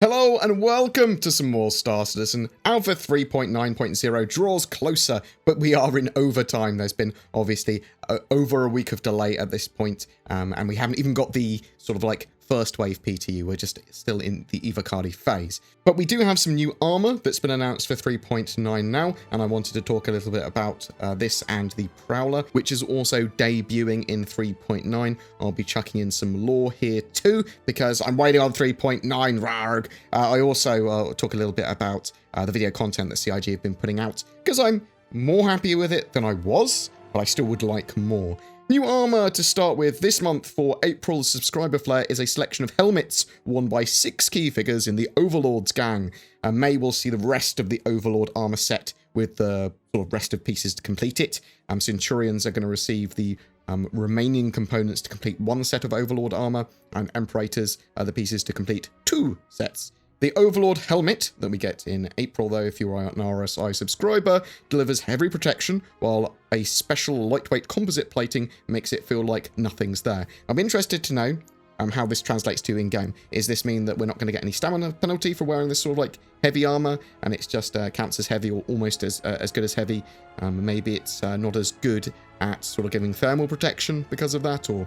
Hello and welcome to some more Star Citizen. Alpha 3.9.0 draws closer, but we are in overtime. There's been obviously over a week of delay at this point, and we haven't even got the sort of like first wave PTU. We're just still in the EVOCATI phase. But we do have some new armor that's been announced for 3.9 now, and I wanted to talk a little bit about this and the Prowler, which is also debuting in 3.9. I'll be chucking in some lore here too, because I'm waiting on 3.9, rarg. I also talk a little bit about the video content that CIG have been putting out, because I'm more happy with it than I was, but I still would like more. New armor to start with this month for April's subscriber flare is a selection of helmets worn by 6 key figures in the Overlord's gang. May will see the rest of the Overlord armor set with the sort of rest of pieces to complete it. Centurions are going to receive the remaining components to complete 1 set of Overlord armor, and Emperators are the pieces to complete 2 sets. The Overlord helmet that we get in April, though, if you are an RSI subscriber, delivers heavy protection, while a special lightweight composite plating makes it feel like nothing's there. I'm interested to know how this translates to in-game. Does this mean that we're not going to get any stamina penalty for wearing this sort of like heavy armor, and it's just counts as heavy or almost as good as heavy? Maybe it's not as good at sort of giving thermal protection because of that, or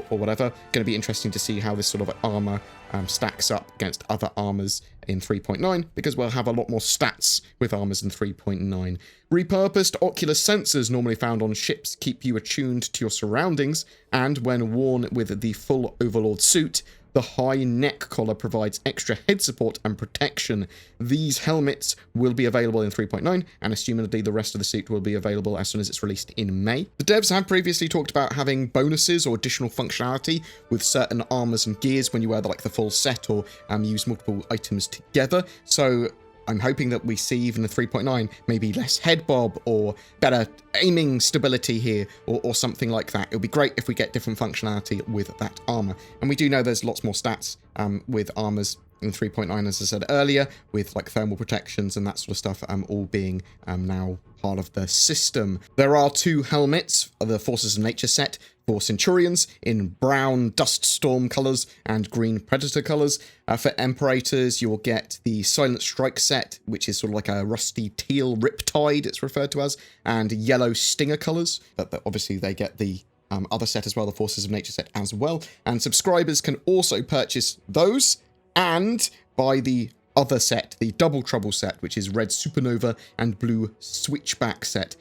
whatever. Going to be interesting to see how this sort of armor stacks up against other armors in 3.9, because we'll have a lot more stats with armors in 3.9. Repurposed ocular sensors normally found on ships keep you attuned to your surroundings, and when worn with the full Overlord suit, the high neck collar provides extra head support and protection. These helmets will be available in 3.9, and assumedly the rest of the suit will be available as soon as it's released in May. The devs have previously talked about having bonuses or additional functionality with certain armors and gears when you wear the full set or use multiple items together. So I'm hoping that we see even the 3.9, maybe less head bob or better aiming stability here or something like that. It would be great if we get different functionality with that armor. And we do know there's lots more stats with armors in 3.9, as I said earlier, with like thermal protections and that sort of stuff all being now part of the system. There are 2 helmets, the Forces of Nature set, for Centurions in brown Dust Storm colors and green Predator colors. For Emperators, you'll get the Silent Strike set, which is sort of like a rusty teal Riptide, it's referred to as, and yellow Stinger colors. But obviously they get the other set as well, the Forces of Nature set as well. And subscribers can also purchase those and buy the other set, the Double Trouble set, which is red Supernova and blue Switchback set.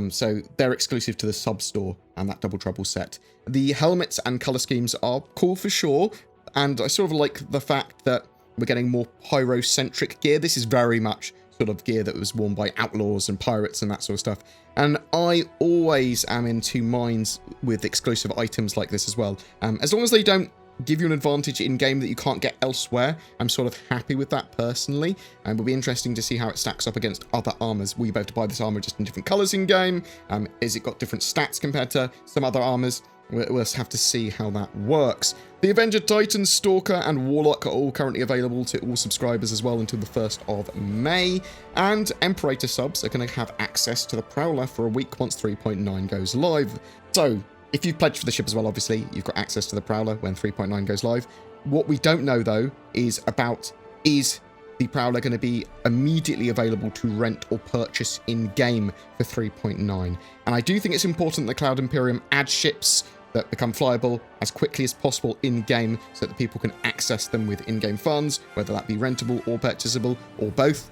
So they're exclusive to the sub-store and that Double Trouble set. The helmets and color schemes are cool for sure, and I sort of like the fact that we're getting more pyro-centric gear. This is very much sort of gear that was worn by outlaws and pirates and that sort of stuff. And I always am in 2 minds with exclusive items like this as well. As long as they don't give you an advantage in-game that you can't get elsewhere, I'm sort of happy with that personally, and it'll be interesting to see how it stacks up against other armors. Will you be able to buy this armor just in different colors in-game? Is it got different stats compared to some other armors? We'll have to see how that works. The Avenger Titan, Stalker, and Warlock are all currently available to all subscribers as well until the 1st of May, and Emperator subs are going to have access to the Prowler for a week once 3.9 goes live. So if you've pledged for the ship as well, obviously, you've got access to the Prowler when 3.9 goes live. What we don't know, though, is the Prowler going to be immediately available to rent or purchase in-game for 3.9. And I do think it's important that Cloud Imperium add ships that become flyable as quickly as possible in-game so that people can access them with in-game funds, whether that be rentable or purchasable or both.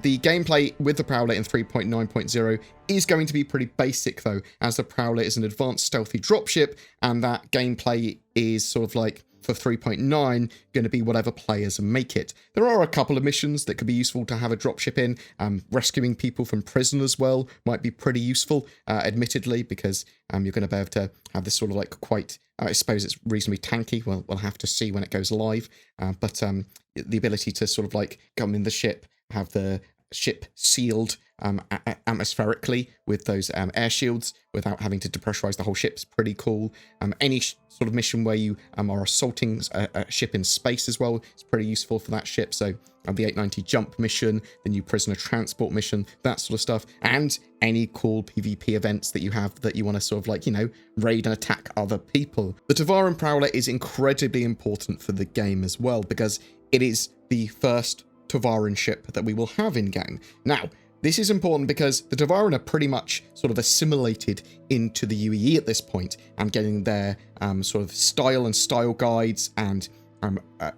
The gameplay with the Prowler in 3.9.0 is going to be pretty basic, though, as the Prowler is an advanced stealthy dropship, and that gameplay is sort of like, for 3.9, going to be whatever players make it. There are a couple of missions that could be useful to have a dropship in. Rescuing people from prison as well might be pretty useful, admittedly, because you're going to be able to have this sort of like quite, I suppose it's reasonably tanky. Well, we'll have to see when it goes live. But the ability to sort of like come in the ship, have the ship sealed atmospherically with those air shields without having to depressurize the whole ship's pretty cool. Any sort of mission where you are assaulting a ship in space as well is pretty useful for that ship. So the 890 jump mission, the new prisoner transport mission, that sort of stuff, and any cool PvP events that you have that you want to sort of like, raid and attack other people. The Tavaran Prowler is incredibly important for the game as well, because it is the first Tavaran ship that we will have in-game. Now, this is important because the Tavaran are pretty much sort of assimilated into the UEE at this point, and getting their sort of style guides and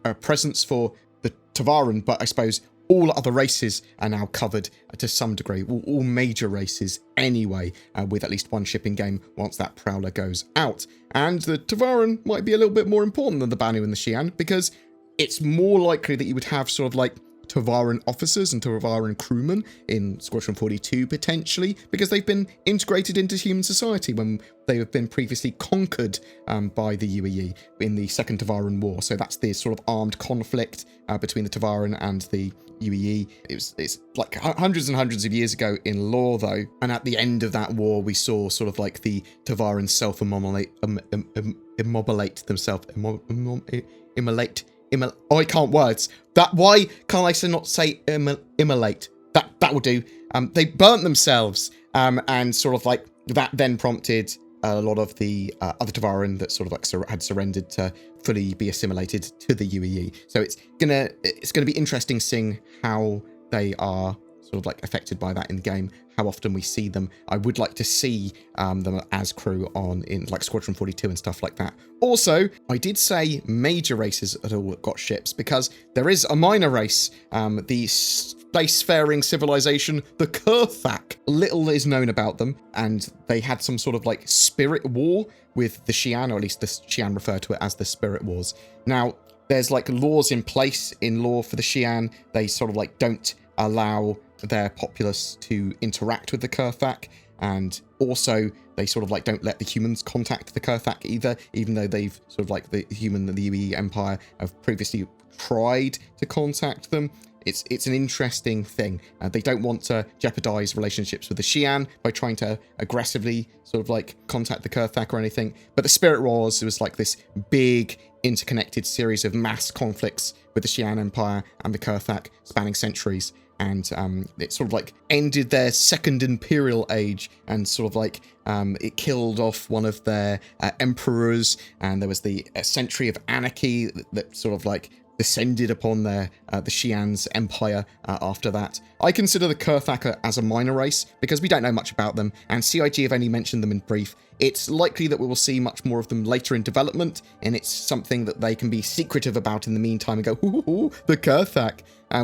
a presence for the Tavaran, but I suppose all other races are now covered to some degree, all major races anyway, with at least one ship in game once that Prowler goes out. And the Tavaran might be a little bit more important than the Banu and the Xi'an, because it's more likely that you would have sort of like Tavaran officers and Tavaran crewmen in Squadron 42 potentially, because they've been integrated into human society when they have been previously conquered by the UEE in the Second Tavaran War. So that's the sort of armed conflict between the Tavaran and the UEE. It's like hundreds and hundreds of years ago in lore though, and at the end of that war we saw sort of like the Tavaran immolate themselves. Oh, I can't words. Why can't I not say immolate? That will do. They burnt themselves, and sort of like that then prompted a lot of the other Tavaran that sort of like had surrendered to fully be assimilated to the UEE. So it's gonna be interesting seeing how they are sort of like affected by that in the game, how often we see them. I would like to see them as crew in like Squadron 42 and stuff like that. Also, I did say major races had all got ships, because there is a minor race, the spacefaring civilization, the Kurthak. Little is known about them, and they had some sort of like spirit war with the Xi'an, or at least the Xi'an refer to it as the Spirit Wars. Now, there's like laws in place in lore for the Xi'an. They sort of like don't allow their populace to interact with the Kurthak, and also they sort of like don't let the humans contact the Kurthak either, even though they've sort of like the UEE Empire have previously tried to contact them. It's an interesting thing. They don't want to jeopardize relationships with the Xi'an by trying to aggressively sort of like contact the Kurthak or anything. But the Spirit Wars, it was like this big interconnected series of mass conflicts with the Xi'an Empire and the Kurthak spanning centuries. And it sort of like ended their second imperial age, and sort of like it killed off one of their emperors, and there was the century of anarchy that sort of like descended upon the Xi'an's empire after that. I consider the Kurthak as a minor race because we don't know much about them, and CIG have only mentioned them in brief. It's likely that we will see much more of them later in development, and it's something that they can be secretive about in the meantime and go, ooh, the Kurthak,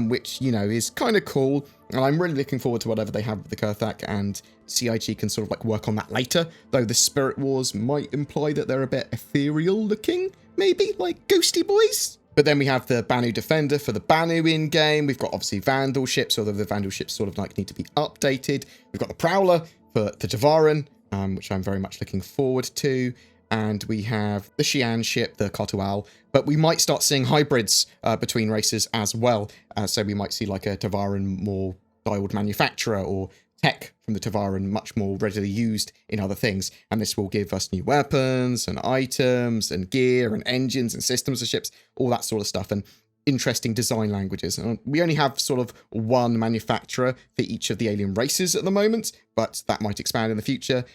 which, you know, is kind of cool. And I'm really looking forward to whatever they have with the Kurthak, and CIG can sort of like work on that later, though the Spirit Wars might imply that they're a bit ethereal looking, maybe, like ghosty boys. But then we have the Banu Defender for the Banu in-game. We've got obviously Vandal ships, although the Vandal ships sort of like need to be updated. We've got the Prowler for the Tavaran, which I'm very much looking forward to. And we have the Xi'an ship, the Katual. But we might start seeing hybrids between races as well. So we might see like a Tavaran more dialed manufacturer, or tech from the Tavaran much more readily used in other things, and this will give us new weapons and items and gear and engines and systems of ships, all that sort of stuff, and interesting design languages. And we only have sort of one manufacturer for each of the alien races at the moment, but that might expand in the future.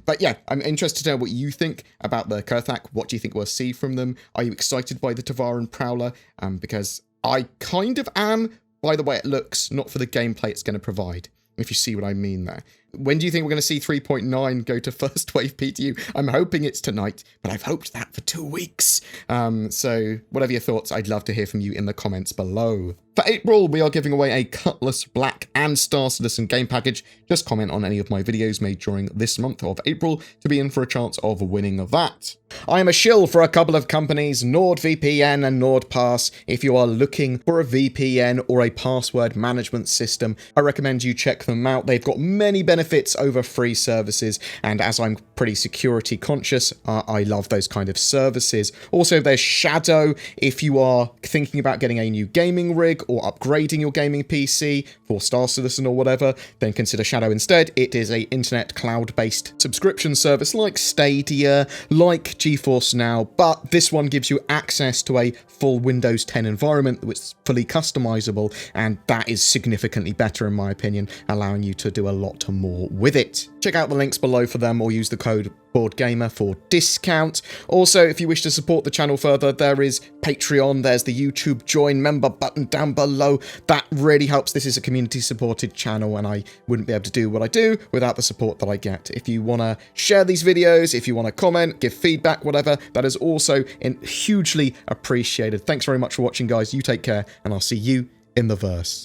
But yeah, I'm interested to know what you think about the Kurthak. What do you think we'll see from them? Are you excited by the Tavaran Prowler? Because I kind of am, by the way it looks, not for the gameplay it's going to provide, if you see what I mean there. When do you think we're going to see 3.9 go to first wave PTU? I'm hoping it's tonight, but I've hoped that for 2 weeks. So whatever your thoughts, I'd love to hear from you in the comments below. For April, we are giving away a Cutlass Black and Star Citizen game package. Just comment on any of my videos made during this month of April to be in for a chance of winning that. I am a shill for a couple of companies, NordVPN and NordPass. If you are looking for a VPN or a password management system, I recommend you check them out. They've got many benefits over free services, and as I'm pretty security conscious, I love those kind of services. Also, there's Shadow. If you are thinking about getting a new gaming rig or upgrading your gaming PC for Star Citizen or whatever, then consider Shadow instead. It is a internet cloud-based subscription service like Stadia, like GeForce Now, but this one gives you access to a full Windows 10 environment which is fully customizable, and that is significantly better in my opinion, allowing you to do a lot more more with it. Check out the links below for them or use the code BoredGamer for discount. Also, if you wish to support the channel further, there is Patreon, there's the YouTube join member button down below. That really helps. This is a community supported channel and I wouldn't be able to do what I do without the support that I get. If you want to share these videos, if you want to comment, give feedback, whatever, that is also hugely appreciated. Thanks very much for watching, guys. You take care and I'll see you in the verse.